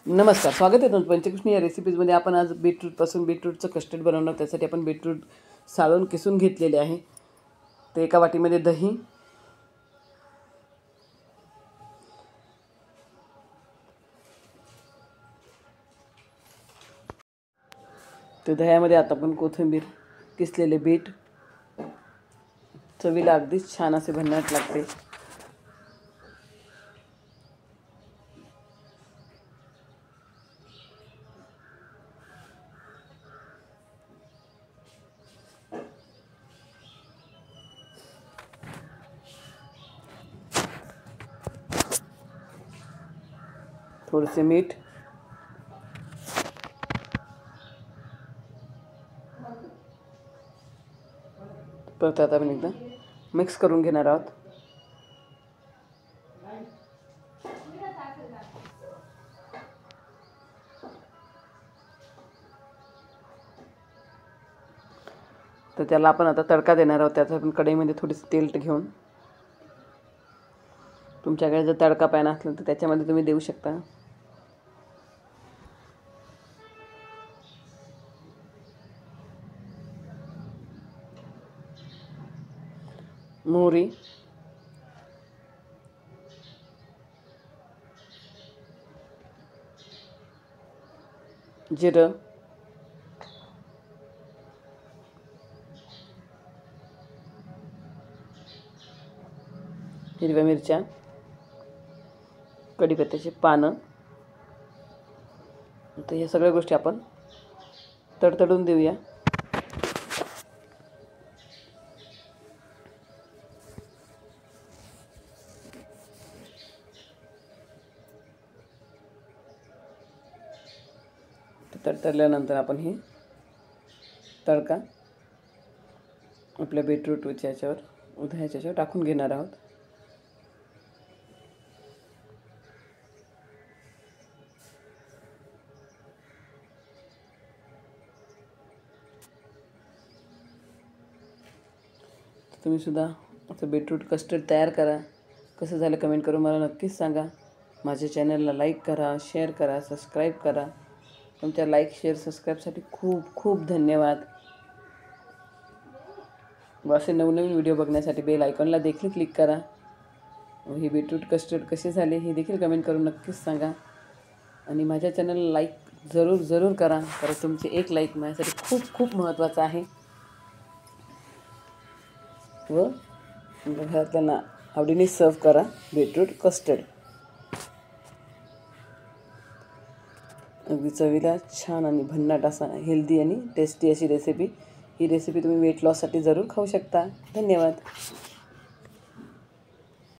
नमस्कार, स्वागत आहे तुमचं पंचकृष्ण या रेसिपीजमध्ये. आपण आज बीटरूटचं कस्टर्ड बनवणार. त्यासाठी आपण बीटरूट साळून किसून घेतलेले आहे. ते एका वाटीमध्ये दही, ते दह्यामध्ये आता आपण कोथिंबीर, किसलेले बीट, चवीला अगदीच छान असे भन्नाट लागते. थोडेसे मीठ, परत आता आपण एकदा मिक्स करून घेणार आहोत. तर त्याला आपण आता तडका देणार आहोत. त्याचा आपण कढईमध्ये थोडीशी तेल घेऊन, तुमच्याकडे जर तडका पॅन असला तर त्याच्यामध्ये तुम्ही देऊ शकता. मोहरी, जिरं, हिरव्या मिरच्या, कढीपत्त्याची पानं. तर या सगळ्या गोष्टी आपण तडतडून देऊया. तडतडल्यानंतर आपण हे तडका आपल्या बीटरूटच्या याच्यावर टाकून घेणार आहोत. तुम्ही सुद्धा असं बीटरूट कस्टर्ड तयार करा. कसं झालं कमेंट करून मला नक्कीच सांगा. माझ्या चॅनलला लाईक करा, शेअर करा, सबस्क्राईब करा. तुमच्या लाईक, शेअर, सबस्क्राईबसाठी खूप खूप धन्यवाद. असे नवनवीन व्हिडिओ बघण्यासाठी बेल आयकॉनला देखील क्लिक करा. हे बीटरूट कस्टर्ड कसे झाले हे देखील कमेंट करून नक्कीच सांगा. आणि माझ्या चॅनलला लाईक जरूर करा, कारण तुमचे एक लाईक माझ्यासाठी खूप खूप महत्त्वाचं आहे. व घरातल्यांना आवडीने सर्व करा बीटरूट कस्टर्ड. अगदी चवीला छान आणि भन्नाट असा हेल्दी आणि टेस्टी अशी रेसिपी. ही रेसिपी तुम्ही वेट लॉससाठी जरूर खाऊ शकता. धन्यवाद.